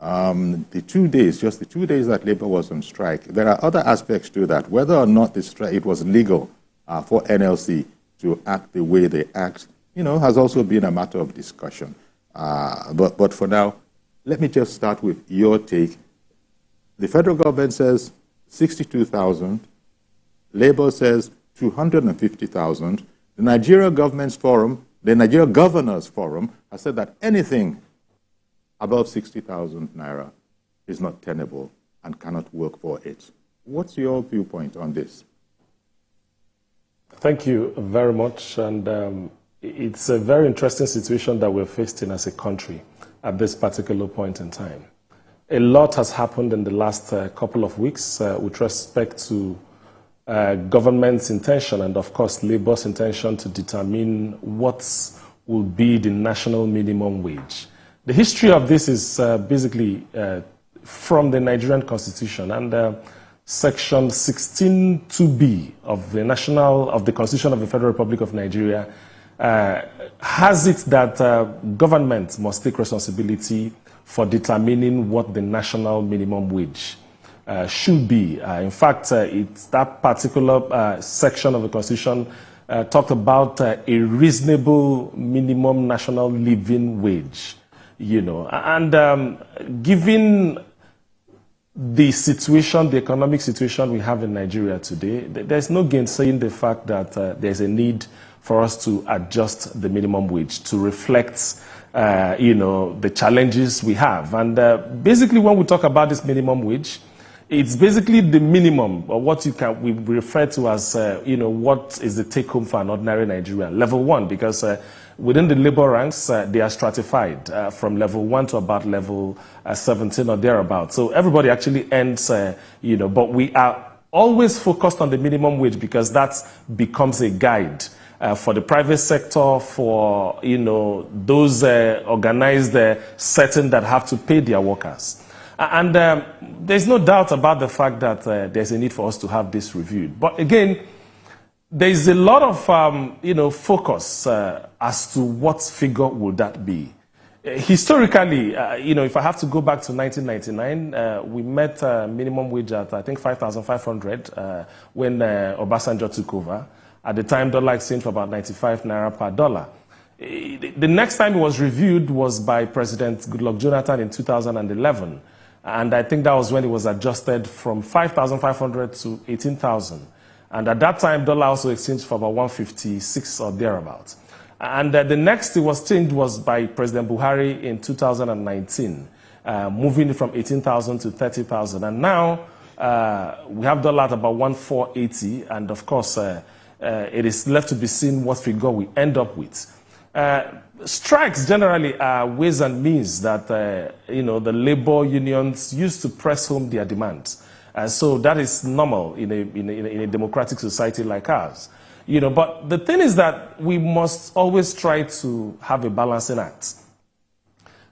the 2 days, just the 2 days that Labour was on strike, there are other aspects to that. Whether or not it was legal for NLC to act the way they act, has also been a matter of discussion. But for now, let me just start with your take. The federal government says 62,000. Labour says 250,000. The Nigeria Governors Forum has said that anything above 60,000 naira is not tenable and cannot work for it. What's your viewpoint on this? Thank you very much. And it's a very interesting situation that we're facing as a country at this particular point in time. A lot has happened in the last couple of weeks with respect to government's intention and, of course, Labour's intention to determine what will be the national minimum wage. The history of this is basically from the Nigerian Constitution, and Section 16(2)(b) of the Constitution of the Federal Republic of Nigeria has it that government must take responsibility for determining what the national minimum wage should be. In fact, it's that particular section of the Constitution talked about a reasonable minimum national living wage, and given the situation, the economic situation we have in Nigeria today, there's no gainsaying the fact that there's a need for us to adjust the minimum wage to reflect the challenges we have. And basically, when we talk about this minimum wage, it's basically the minimum, or what we refer to as, what is the take home for an ordinary Nigerian. Level 1, because within the labor ranks, they are stratified from level 1 to about level 17 or thereabout. So everybody actually ends, but we are always focused on the minimum wage because that becomes a guide for the private sector, for those organized setting that have to pay their workers. And there's no doubt about the fact that there's a need for us to have this reviewed. But again, there's a lot of focus as to what figure will that be. Historically, if I have to go back to 1999, we met minimum wage at I think 5,500 when Obasanjo took over. At the time, dollar exchange for about 95 naira per dollar. The next time it was reviewed was by President Goodluck Jonathan in 2011. And I think that was when it was adjusted from 5,500 to 18,000. And at that time, dollar also exchanged for about 156 or thereabouts. And the next it was changed was by President Buhari in 2019, moving it from 18,000 to 30,000. And now we have dollar at about 1,480. And of course, it is left to be seen what figure we end up with. Strikes generally are ways and means that the labor unions use to press home their demands. So that is normal in a democratic society like ours. But the thing is that we must always try to have a balancing act.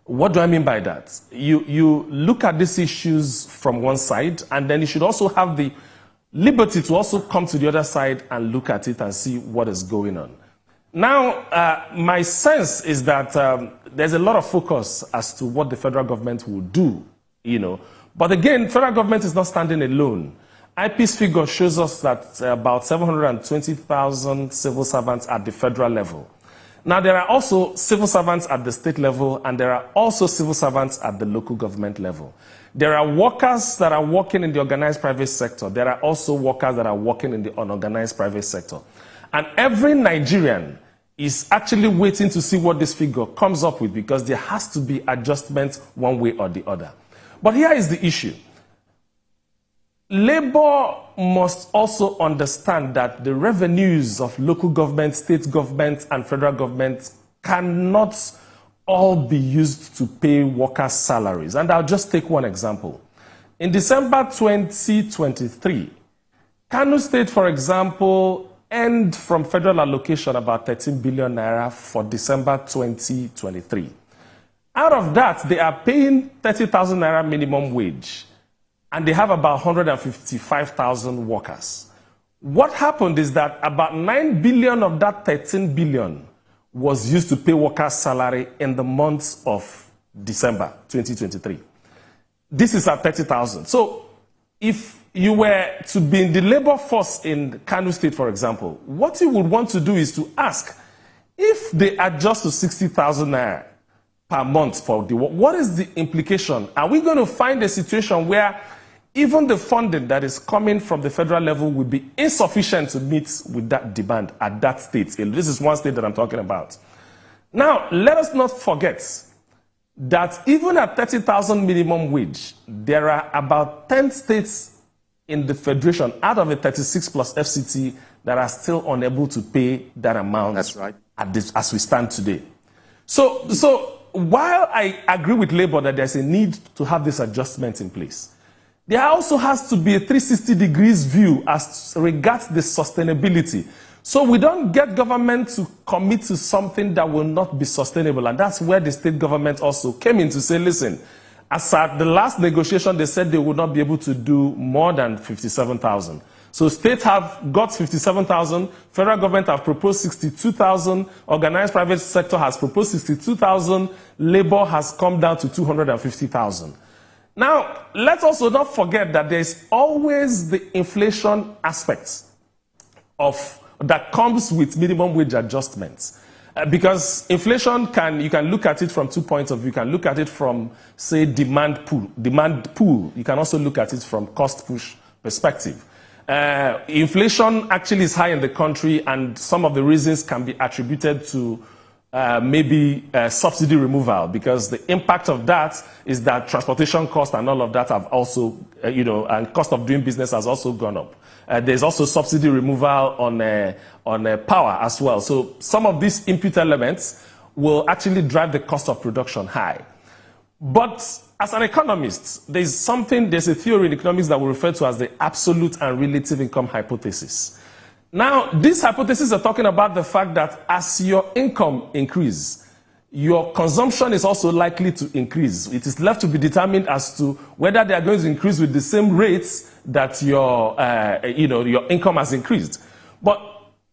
What do I mean by that? You look at these issues from one side, and then you should also have the liberty to also come to the other side and look at it and see what is going on. Now, my sense is that there's a lot of focus as to what the federal government will do, But again, federal government is not standing alone. IP's figure shows us that about 720,000 civil servants at the federal level. Now, there are also civil servants at the state level, and there are also civil servants at the local government level. There are workers that are working in the organized private sector. There are also workers that are working in the unorganized private sector. And every Nigerian is actually waiting to see what this figure comes up with, because there has to be adjustment one way or the other. But here is the issue. Labor must also understand that the revenues of local government, state government, and federal government cannot all be used to pay workers' salaries. And I'll just take one example. In December 2023, Kano State, for example, earned from federal allocation about 13 billion naira for December 2023. Out of that, they are paying 30,000 naira minimum wage, and they have about 155,000 workers. What happened is that about 9 billion of that 13 billion was used to pay workers' salary in the month of December 2023. This is at 30,000. So if you were to be in the labor force in Kano State, for example, what you would want to do is to ask, if they adjust to 60,000 naira per month for the work, what is the implication? Are we going to find a situation where even the funding that is coming from the federal level will be insufficient to meet with that demand at that state? This is one state that I'm talking about. Now, let us not forget that even at 30,000 minimum wage, there are about 10 states in the federation out of the 36 plus FCT that are still unable to pay that amount. That's right. As we stand today. So while I agree with Labour that there's a need to have this adjustment in place, there also has to be a 360 degrees view as regards the sustainability. So we don't get government to commit to something that will not be sustainable. And that's where the state government also came in to say, listen, as at the last negotiation, they said they would not be able to do more than 57,000. So states have got 57,000, federal government have proposed 62,000, organized private sector has proposed 62,000, labor has come down to 250,000. Now, let's also not forget that there's always the inflation aspect that comes with minimum wage adjustments. Because inflation you can look at it from 2 points of view. You can look at it from, say, demand pool. You can also look at it from cost push perspective. Inflation actually is high in the country, and some of the reasons can be attributed to maybe subsidy removal, because the impact of that is that transportation costs and all of that have also, and cost of doing business has also gone up. There's also subsidy removal on power as well. So some of these input elements will actually drive the cost of production high. But as an economist, there's a theory in economics that we refer to as the absolute and relative income hypothesis. Now, these hypotheses are talking about the fact that as your income increases, your consumption is also likely to increase. It is left to be determined as to whether they are going to increase with the same rates that your income has increased. But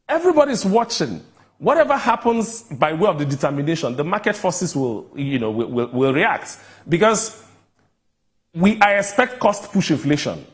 everybody's watching. Whatever happens by way of the determination, the market forces will react, because I expect cost push inflation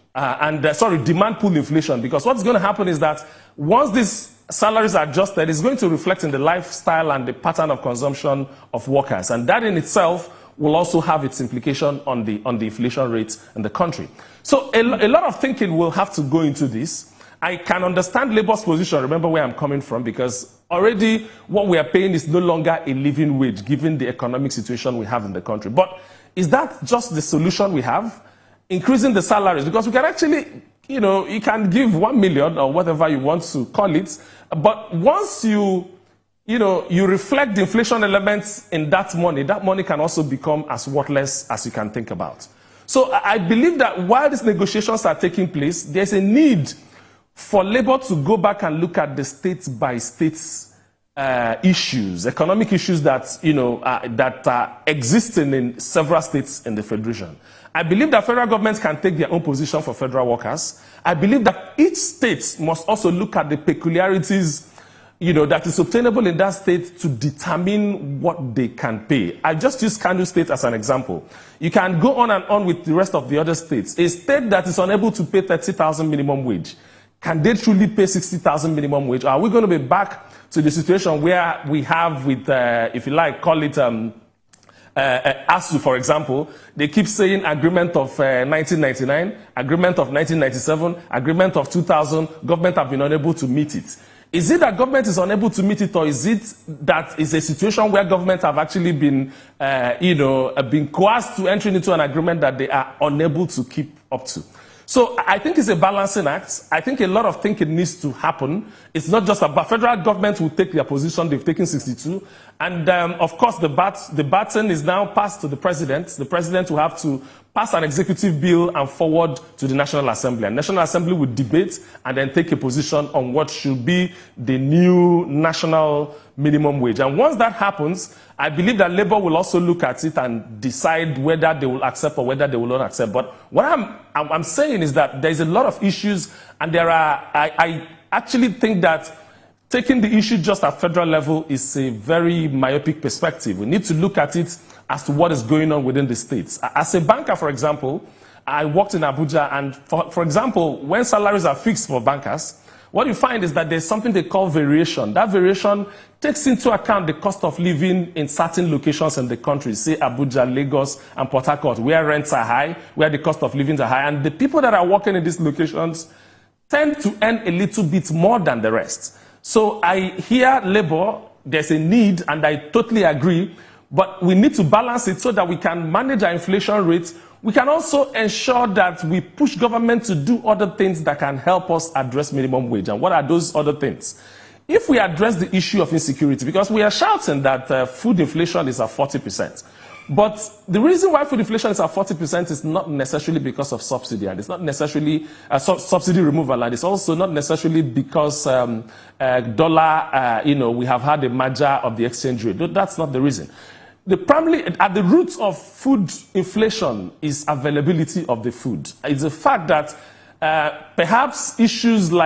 demand pull inflation, because what's going to happen is that once these salaries are adjusted, it's going to reflect in the lifestyle and the pattern of consumption of workers, and that in itself will also have its implication on the inflation rate in the country. So a lot of thinking will have to go into this. I can understand Labour's position. Remember where I'm coming from, because already what we are paying is no longer a living wage given the economic situation we have in the country. But is that just the solution we have? Increasing the salaries? Because we can actually, you can give 1 million or whatever you want to call it. But once you reflect the inflation elements in that money can also become as worthless as you can think about. So I believe that while these negotiations are taking place, there's a need for Labour to go back and look at the state-by-state issues, economic issues that are existing in several states in the federation. I believe that federal governments can take their own position for federal workers. I believe that each state must also look at the peculiarities, that is obtainable in that state to determine what they can pay. I just use Kano State as an example. You can go on and on with the rest of the other states. A state that is unable to pay 30,000 minimum wage, can they truly pay 60,000 minimum wage? Or are we going to be back to the situation where we have with, if you like, call it ASU, for example? They keep saying agreement of 1999, agreement of 1997, agreement of 2000, government have been unable to meet it. Is it that government is unable to meet it, or is it that it's a situation where government have actually been, been coerced to entering into an agreement that they are unable to keep up to? So I think it's a balancing act. I think a lot of thinking needs to happen. It's not just about federal government will take their position. They've taken 62. And of course, the baton is now passed to the president. The president will have to pass an executive bill and forward to the National Assembly. And National Assembly will debate and then take a position on what should be the new national minimum wage. And once that happens, I believe that Labour will also look at it and decide whether they will accept or whether they will not accept. But what I'm saying is that there's a lot of issues, and I actually think that taking the issue just at federal level is a very myopic perspective. We need to look at it as to what is going on within the states. As a banker, for example, I worked in Abuja, and for example, when salaries are fixed for bankers, what you find is that there's something they call variation. That variation takes into account the cost of living in certain locations in the country, say Abuja, Lagos, and Port Harcourt, where rents are high, where the cost of living are high, and the people that are working in these locations tend to earn a little bit more than the rest. So I hear labor, there's a need, and I totally agree, but we need to balance it so that we can manage our inflation rates. We can also ensure that we push government to do other things that can help us address minimum wage. And what are those other things? If we address the issue of insecurity, because we are shouting that food inflation is at 40%, but the reason why food inflation is at 40% is not necessarily because of subsidy, and it's not necessarily subsidy removal, and it's also not necessarily because dollar, we have had a merger of the exchange rate. That's not the reason. Primarily, at the roots of food inflation is availability of the food. It's the fact that perhaps issues like